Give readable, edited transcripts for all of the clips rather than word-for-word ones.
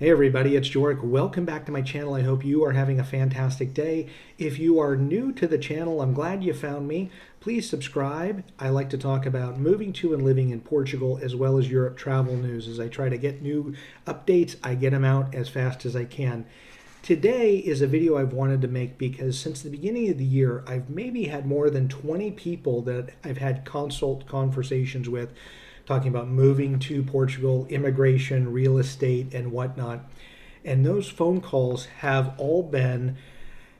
Hey everybody, it's Joric. Welcome back to my channel. I hope you are having a fantastic day. If you are new to the channel, I'm glad you found me. Please subscribe. I like to talk about moving to and living in Portugal as well as Europe travel news. As I try to get new updates, I get them out as fast as I can. Today is a video I've wanted to make because since the beginning of the year, I've maybe had more than 20 people that I've had consult conversations with talking about moving to Portugal, immigration, real estate, and whatnot. And those phone calls have all been,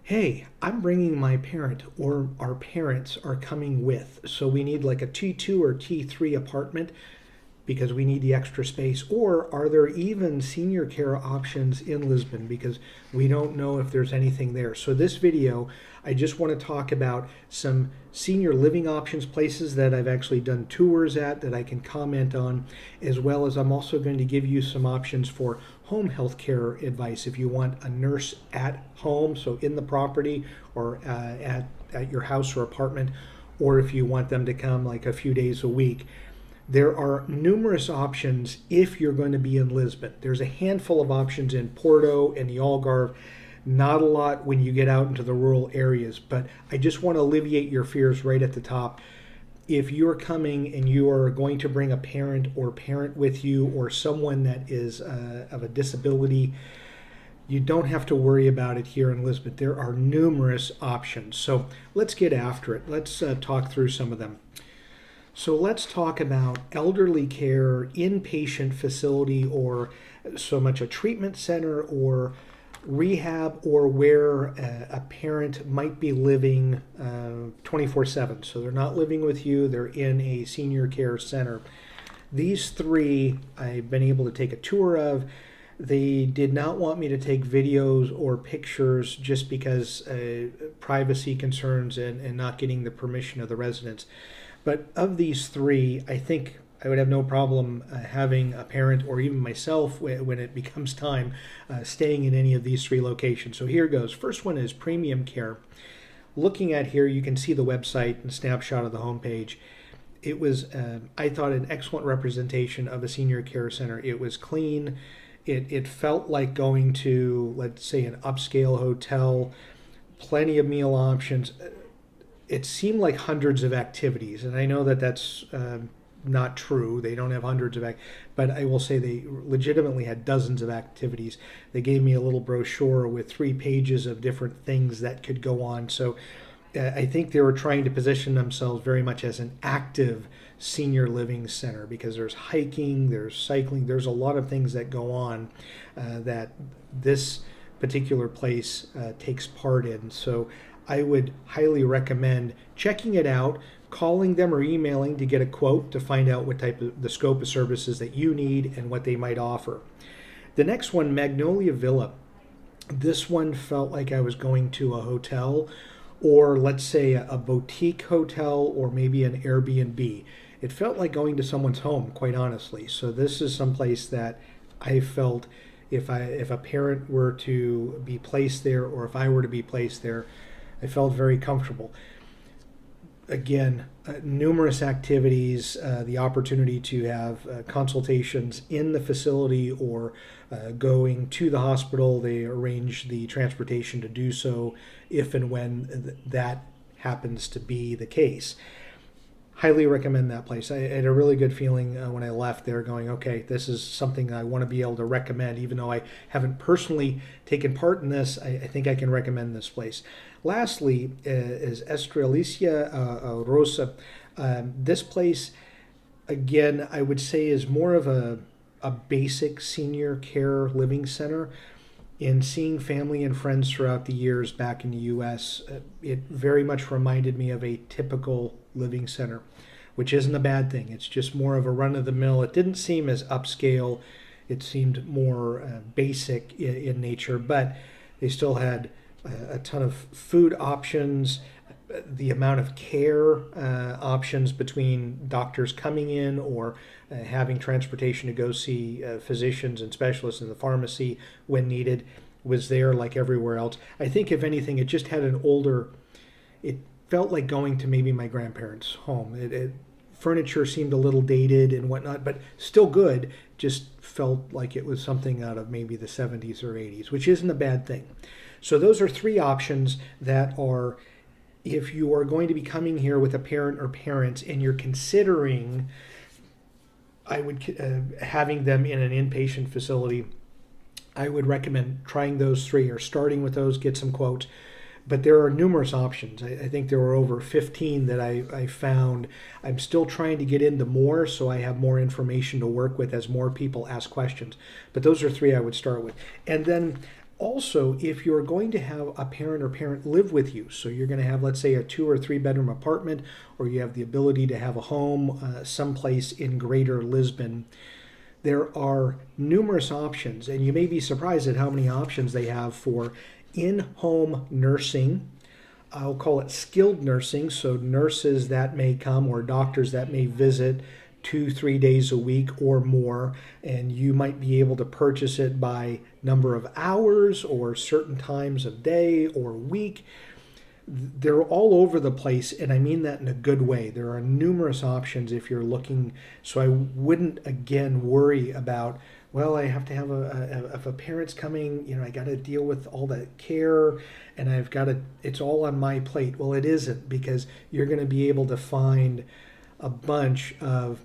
hey, I'm bringing my parent, or our parents are coming with. So we need like a T2 or T3 apartment because we need the extra space. Or are there even senior care options in Lisbon because we don't know if there's anything there. So this video, I just want to talk about some senior living options, places that I've actually done tours at that I can comment on, as well as I'm also going to give you some options for home health care advice if you want a nurse at home, so in the property or at your house or apartment, or if you want them to come like a few days a week. There are numerous options if you're going to be in Lisbon. There's a handful of options in Porto and the Algarve. Not a lot when you get out into the rural areas, but I just want to alleviate your fears right at the top. If you're coming and you are going to bring a parent or parent with you or someone that is of a disability, you don't have to worry about it here in Lisbon. There are numerous options. So let's get after it. Let's talk through some of them. So let's talk about elderly care, inpatient facility, or so much a treatment center or rehab, or where a parent might be living 24/7. So they're not living with you, they're in a senior care center. These three I've been able to take a tour of. They did not want me to take videos or pictures just because privacy concerns and not getting the permission of the residents. But of these three, I think I would have no problem having a parent or even myself when it becomes time staying in any of these three locations. So here goes. First one is Premium Care. Looking at here, you can see the website and snapshot of the homepage. It was, I thought, an excellent representation of a senior care center. It was clean. It felt like going to, let's say, an upscale hotel, plenty of meal options. It seemed like hundreds of activities, and I know that that's not true. They don't have hundreds of but I will say they legitimately had dozens of activities. They gave me a little brochure with 3 pages of different things that could go on. So I think they were trying to position themselves very much as an active senior living center because there's hiking, there's cycling, there's a lot of things that go on that this particular place takes part in. So I would highly recommend checking it out, calling them or emailing to get a quote to find out what type of the scope of services that you need and what they might offer. The next one, Magnolia Villa. This one felt like I was going to a hotel, or let's say a boutique hotel, or maybe an Airbnb. It felt like going to someone's home, quite honestly. So this is someplace that I felt if a parent were to be placed there, or if I were to be placed there, I felt very comfortable. Again, numerous activities, the opportunity to have consultations in the facility or going to the hospital. They arrange the transportation to do so if and when that happens to be the case. Highly recommend that place. I had a really good feeling when I left there going, okay, this is something I want to be able to recommend. Even though I haven't personally taken part in this, I think I can recommend this place. Lastly is Esther, Alicia, Rosa. This place, again, I would say is more of a basic senior care living center. In seeing family and friends throughout the years back in the U.S., it very much reminded me of a typical living center, which isn't a bad thing. It's just more of a run-of-the-mill. It didn't seem as upscale. It seemed more basic in nature, but they still had a ton of food options, the amount of care options between doctors coming in or having transportation to go see physicians and specialists in the pharmacy when needed was there like everywhere else. I think if anything, it just had it felt like going to maybe my grandparents' home. It furniture seemed a little dated and whatnot, but still good. Just felt like it was something out of maybe the 70s or 80s, which isn't a bad thing. So those are three options that are, if you are going to be coming here with a parent or parents and you're considering, I would having them in an inpatient facility, I would recommend trying those three or starting with those, get some quotes. But there are numerous options. I think there were over 15 that I found. I'm still trying to get into more so I have more information to work with as more people ask questions. But those are three I would start with. And then also, if you're going to have a parent or parent live with you, so you're going to have, let's say, a 2 or 3 bedroom apartment, or you have the ability to have a home someplace in greater Lisbon, there are numerous options, and you may be surprised at how many options they have for in-home nursing. I'll call it skilled nursing, so nurses that may come or doctors that may visit 2-3 days a week or more, and you might be able to purchase it by number of hours or certain times of day or week. They're all over the place, and I mean that in a good way. There are numerous options if you're looking, so I wouldn't again worry about, well, I have to have if a parent's coming, I got to deal with all that care, and it's all on my plate. Well, it isn't, because you're going to be able to find a bunch of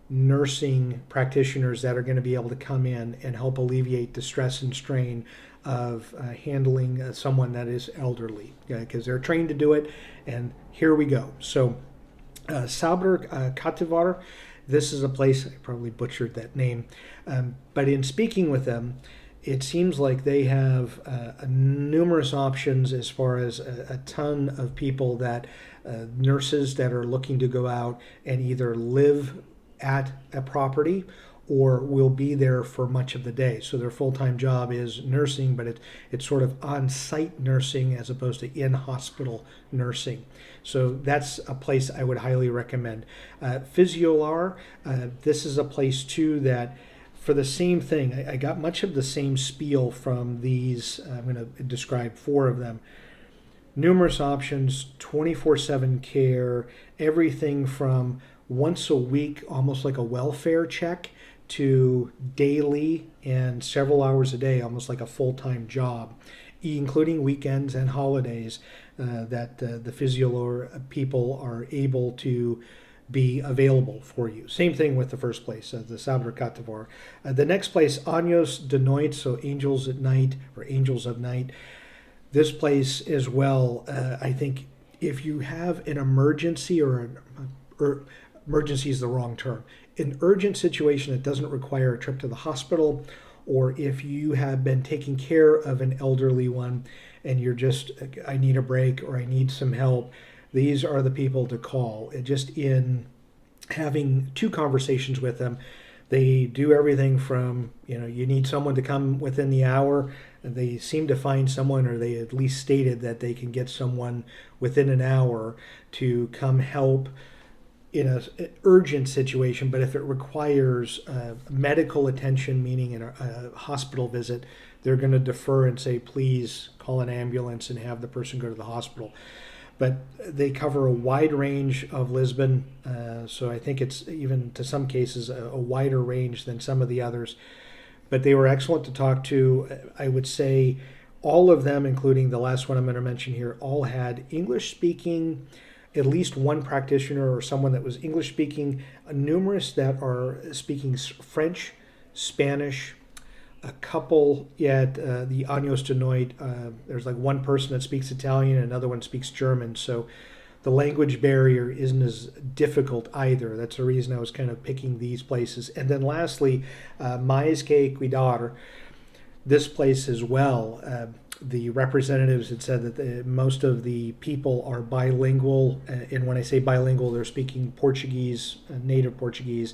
nursing practitioners that are going to be able to come in and help alleviate the stress and strain of handling someone that is elderly, because they're trained to do it. And here we go. So Sabra Kativar, this is a place, I probably butchered that name, but in speaking with them, it seems like they have numerous options as far as a ton of people that nurses that are looking to go out and either live at a property or will be there for much of the day. So their full-time job is nursing, but it's sort of on-site nursing as opposed to in-hospital nursing. So that's a place I would highly recommend. Physiolar, this is a place too that, for the same thing, I got much of the same spiel from these. I'm going to describe 4 of them. Numerous options, 24/7 care, everything from once a week, almost like a welfare check, to daily and several hours a day, almost like a full-time job, including weekends and holidays, that the Physiolor people are able to be available for you. Same thing with the first place, the Sabra Kativar. The next place, Anjos de Noite, so Angels at Night or Angels of Night. This place as well, I think if you have an emergency emergency is the wrong term, an urgent situation that doesn't require a trip to the hospital, or if you have been taking care of an elderly one and you're just, I need a break or I need some help, these are the people to call. Just in having 2 conversations with them, they do everything from, you need someone to come within the hour. They seem to find someone, or they at least stated that they can get someone within an hour to come help in an urgent situation. But if it requires medical attention, meaning a hospital visit, they're going to defer and say, please call an ambulance and have the person go to the hospital. But they cover a wide range of Lisbon, so I think it's even to some cases a wider range than some of the others. But they were excellent to talk to. I would say all of them, including the last one I'm going to mention here, all had English speaking, at least one practitioner or someone that was English speaking, numerous that are speaking French, Spanish, a couple at the Anjos de Noite. There's like one person that speaks Italian, another one speaks German. So the language barrier isn't as difficult either. That's the reason I was kind of picking these places. And then lastly, Mais que Cuidar, this place as well. The representatives had said that most of the people are bilingual. And when I say bilingual, they're speaking Portuguese, native Portuguese,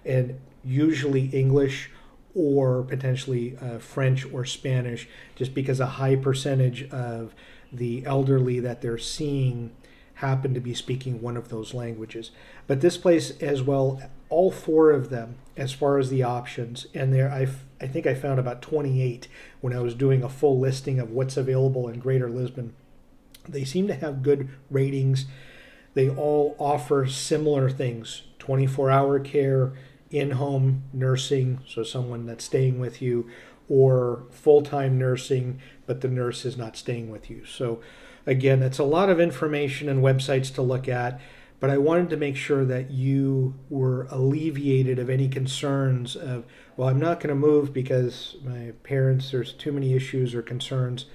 and usually English, or potentially French or Spanish, just because a high percentage of the elderly that they're seeing happen to be speaking one of those languages. But this place as well, all 4 of them, as far as the options, and there I think I found about 28 when I was doing a full listing of what's available in Greater Lisbon. They seem to have good ratings. They all offer similar things: 24-hour care, in-home nursing, so someone that's staying with you, or full-time nursing, but the nurse is not staying with you. So again, it's a lot of information and websites to look at, but I wanted to make sure that you were alleviated of any concerns of, well, I'm not going to move because my parents, there's too many issues or concerns.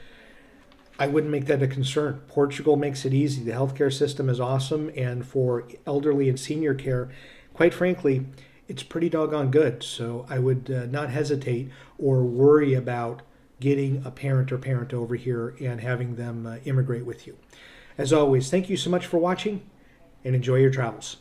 I wouldn't make that a concern. Portugal makes it easy. The healthcare system is awesome, and for elderly and senior care, quite frankly, it's pretty doggone good. So I would not hesitate or worry about getting a parent or parent over here and having them immigrate with you. As always, thank you so much for watching, and enjoy your travels.